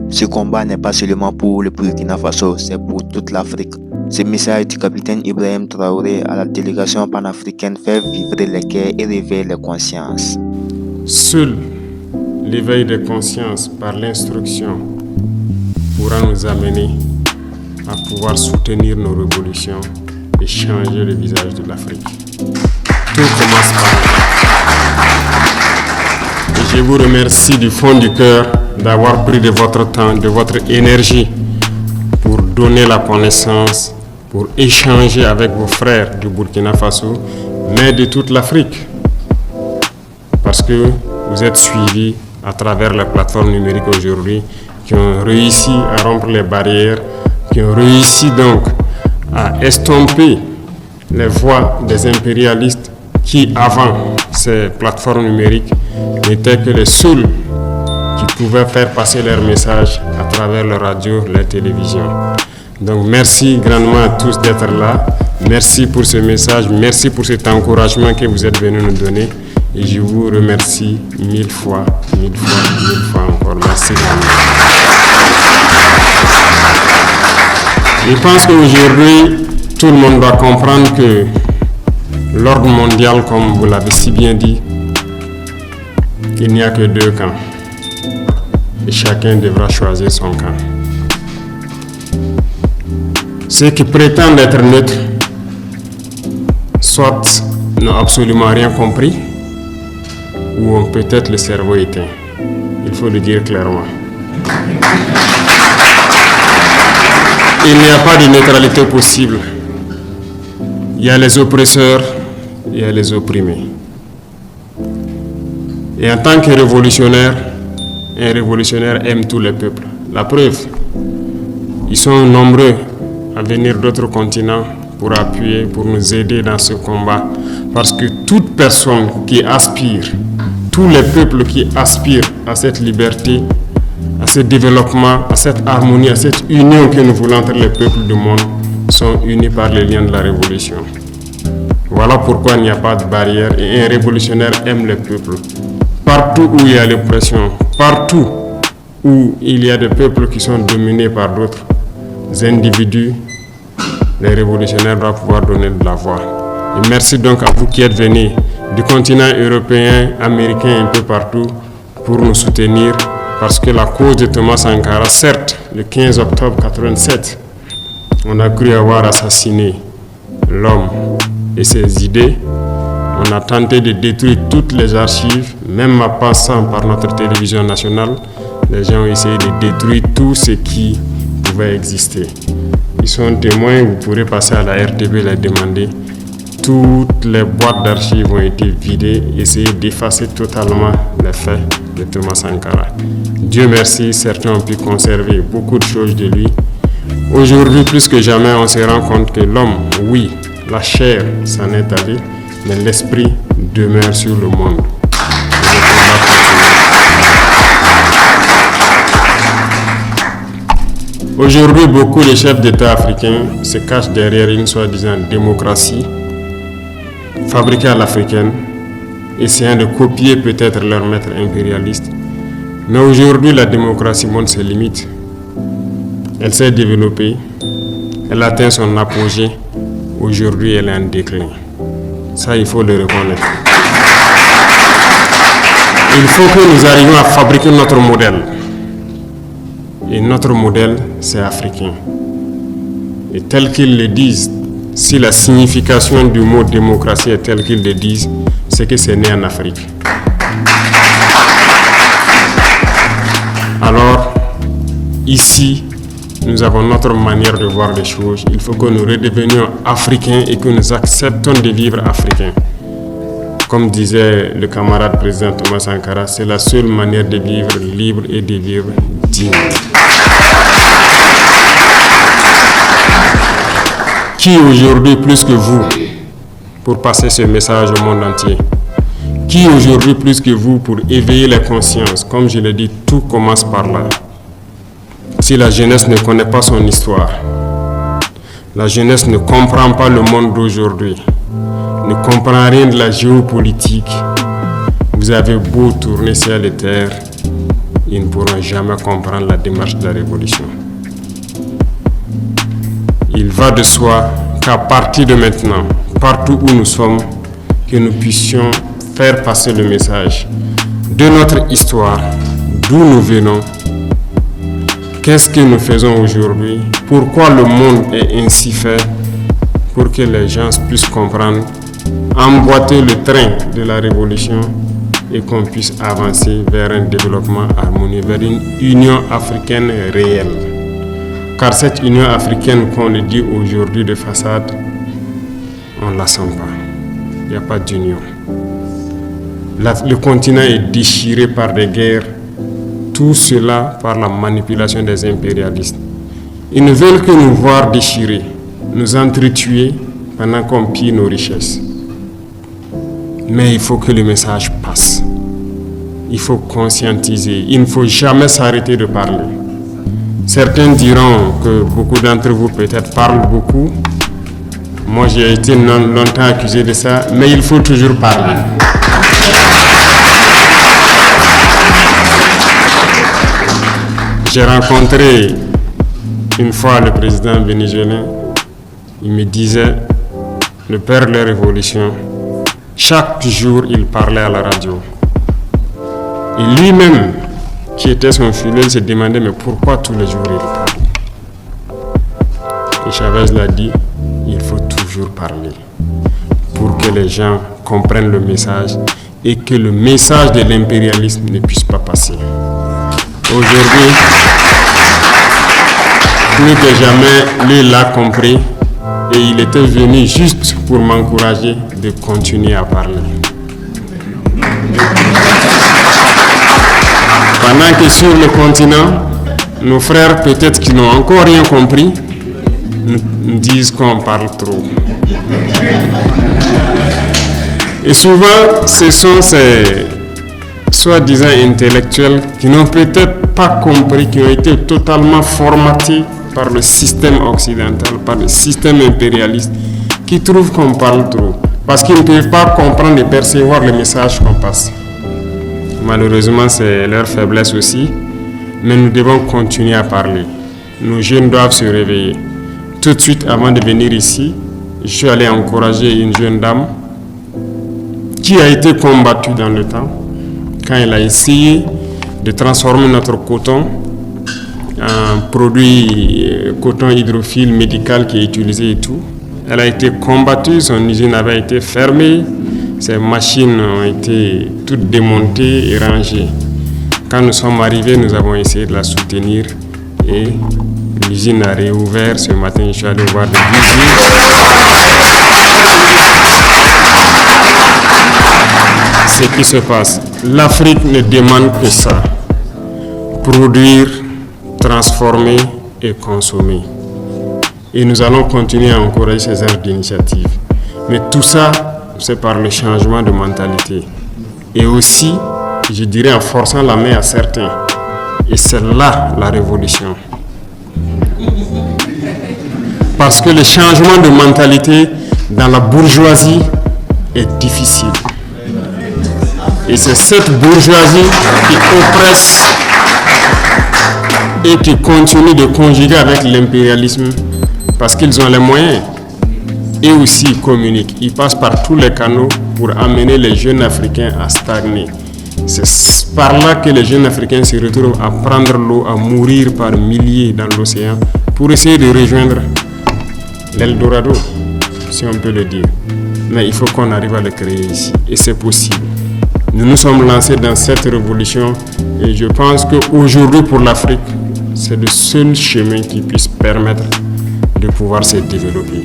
Ce combat n'est pas seulement pour le Burkina Faso, c'est pour toute l'Afrique. Ce message du capitaine Ibrahim Traoré à la délégation panafricaine fait vibrer les cœurs et réveiller les consciences. Seul l'éveil des consciences par l'instruction pourra nous amener à pouvoir soutenir nos révolutions et changer le visage de l'Afrique. Tout commence par là. Et je vous remercie du fond du cœur d'avoir pris de votre temps, de votre énergie pour donner la connaissance, pour échanger avec vos frères du Burkina Faso, mais de toute l'Afrique. Parce que vous êtes suivis à travers les plateformes numériques aujourd'hui qui ont réussi à rompre les barrières, qui ont réussi donc à estomper les voix des impérialistes qui, avant ces plateformes numériques, n'étaient que les seuls qui pouvaient faire passer leur message à travers la radio, la télévision. Donc merci grandement à tous d'être là. Merci pour ce message, merci pour cet encouragement que vous êtes venus nous donner. Et je vous remercie mille fois encore. Merci. Je pense qu'aujourd'hui, tout le monde doit comprendre que l'ordre mondial, comme vous l'avez si bien dit, il n'y a que deux camps. Et chacun devra choisir son camp. Ceux qui prétendent être neutres, soit n'ont absolument rien compris, ou ont peut-être le cerveau éteint. Il faut le dire clairement. Il n'y a pas de neutralité possible. Il y a les oppresseurs, il y a les opprimés. Et en tant que révolutionnaire, un révolutionnaire aime tous les peuples. La preuve, ils sont nombreux à venir d'autres continents pour appuyer, pour nous aider dans ce combat. Parce que toute personne qui aspire, tous les peuples qui aspirent à cette liberté, à ce développement, à cette harmonie, à cette union que nous voulons entre les peuples du monde, sont unis par les liens de la révolution. Voilà pourquoi il n'y a pas de barrière et un révolutionnaire aime les peuples. Partout où il y a l'oppression, partout où il y a des peuples qui sont dominés par d'autres individus, les révolutionnaires doivent pouvoir donner de la voix. Et merci donc à vous qui êtes venus du continent européen, américain, un peu partout, pour nous soutenir, parce que la cause de Thomas Sankara, certes, le 15 octobre 1987, on a cru avoir assassiné l'homme et ses idées. On a tenté de détruire toutes les archives, même en passant par notre télévision nationale. Les gens ont essayé de détruire tout ce qui pouvait exister. Ils sont témoins, vous pourrez passer à la RTB et les demander. Toutes les boîtes d'archives ont été vidées, essayer d'effacer totalement les faits de Thomas Sankara. Dieu merci, certains ont pu conserver beaucoup de choses de lui. Aujourd'hui, plus que jamais, on se rend compte que l'homme, oui, la chair s'en est allée, mais l'esprit demeure sur le monde. Aujourd'hui, beaucoup de chefs d'État africains se cachent derrière une soi-disant démocratie fabriquée à l'africaine, essayant de copier peut-être leur maître impérialiste. Mais aujourd'hui, la démocratie montre ses limites. Elle s'est développée, elle atteint son apogée. Aujourd'hui, elle est en déclin. Ça, il faut le reconnaître. Il faut que nous arrivions à fabriquer notre modèle. Et notre modèle, c'est africain. Et tel qu'ils le disent, si la signification du mot démocratie est telle qu'ils le disent, c'est que c'est né en Afrique. Alors, ici, nous avons notre manière de voir les choses. Il faut que nous redevenions africains et que nous acceptons de vivre africains. Comme disait le camarade président Thomas Sankara, c'est la seule manière de vivre libre et de vivre digne. Qui aujourd'hui plus que vous pour passer ce message au monde entier? Qui aujourd'hui plus que vous pour éveiller les consciences? Comme je l'ai dit, tout commence par là. Si la jeunesse ne connaît pas son histoire, la jeunesse ne comprend pas le monde d'aujourd'hui, ne comprend rien de la géopolitique, vous avez beau tourner ciel et terre, ils ne pourront jamais comprendre la démarche de la révolution. Il va de soi qu'à partir de maintenant, partout où nous sommes, que nous puissions faire passer le message de notre histoire, d'où nous venons, qu'est-ce que nous faisons aujourd'hui, pourquoi le monde est ainsi fait, pour que les gens puissent comprendre, emboîter le train de la révolution et qu'on puisse avancer vers un développement harmonieux, vers une Union africaine réelle. Car cette Union africaine qu'on le dit aujourd'hui de façade, on ne la sent pas. Il n'y a pas d'union. Le continent est déchiré par des guerres, tout cela par la manipulation des impérialistes. Ils ne veulent que nous voir déchirés, nous entretuer pendant qu'on pille nos richesses. Mais il faut que le message passe. Il faut conscientiser. Il ne faut jamais s'arrêter de parler. Certains diront que beaucoup d'entre vous peut-être parlent beaucoup. Moi, j'ai été longtemps accusé de ça, mais il faut toujours parler. J'ai rencontré une fois le président vénézuélien. Il me disait, le père de la révolution, chaque jour il parlait à la radio. Et lui-même, qui était son fidèle, se demandait mais pourquoi tous les jours il parle. Et Chavez l'a dit, il faut toujours parler pour que les gens comprennent le message et que le message de l'impérialisme ne puisse pas passer. Aujourd'hui, plus que jamais, lui l'a compris et il était venu juste pour m'encourager de continuer à parler. Pendant que sur le continent, nos frères, peut-être qui n'ont encore rien compris, nous disent qu'on parle trop. Et souvent, ce sont ces soi-disant intellectuels qui n'ont peut-être pas compris, qui ont été totalement formatés par le système occidental, par le système impérialiste, qui trouvent qu'on parle trop, parce qu'ils ne peuvent pas comprendre et percevoir le message qu'on passe. Malheureusement, c'est leur faiblesse aussi, mais nous devons continuer à parler. Nos jeunes doivent se réveiller. Tout de suite, avant de venir ici, je suis allé encourager une jeune dame qui a été combattue dans le temps, quand elle a essayé de transformer notre coton en produit coton hydrophile médical qui est utilisé et tout. Elle a été combattue, son usine avait été fermée, ses machines ont été toutes démontées et rangées. Quand nous sommes arrivés, nous avons essayé de la soutenir et l'usine a réouvert. Ce matin, je suis allé voir des usines. Ce qui se passe, l'Afrique ne demande que ça, produire, transformer et consommer. Et nous allons continuer à encourager ces airs d'initiative. Mais tout ça, c'est par le changement de mentalité. Et aussi, je dirais, en forçant la main à certains. Et c'est là la révolution. Parce que le changement de mentalité dans la bourgeoisie est difficile. Et c'est cette bourgeoisie qui oppresse et qui continue de conjuguer avec l'impérialisme parce qu'ils ont les moyens. Et aussi ils communiquent. Ils passent par tous les canaux pour amener les jeunes Africains à stagner. C'est par là que les jeunes Africains se retrouvent à prendre l'eau, à mourir par milliers dans l'océan pour essayer de rejoindre l'Eldorado, si on peut le dire. Mais il faut qu'on arrive à le créer ici. Et c'est possible. Nous nous sommes lancés dans cette révolution et je pense qu'aujourd'hui pour l'Afrique, c'est le seul chemin qui puisse permettre de pouvoir se développer.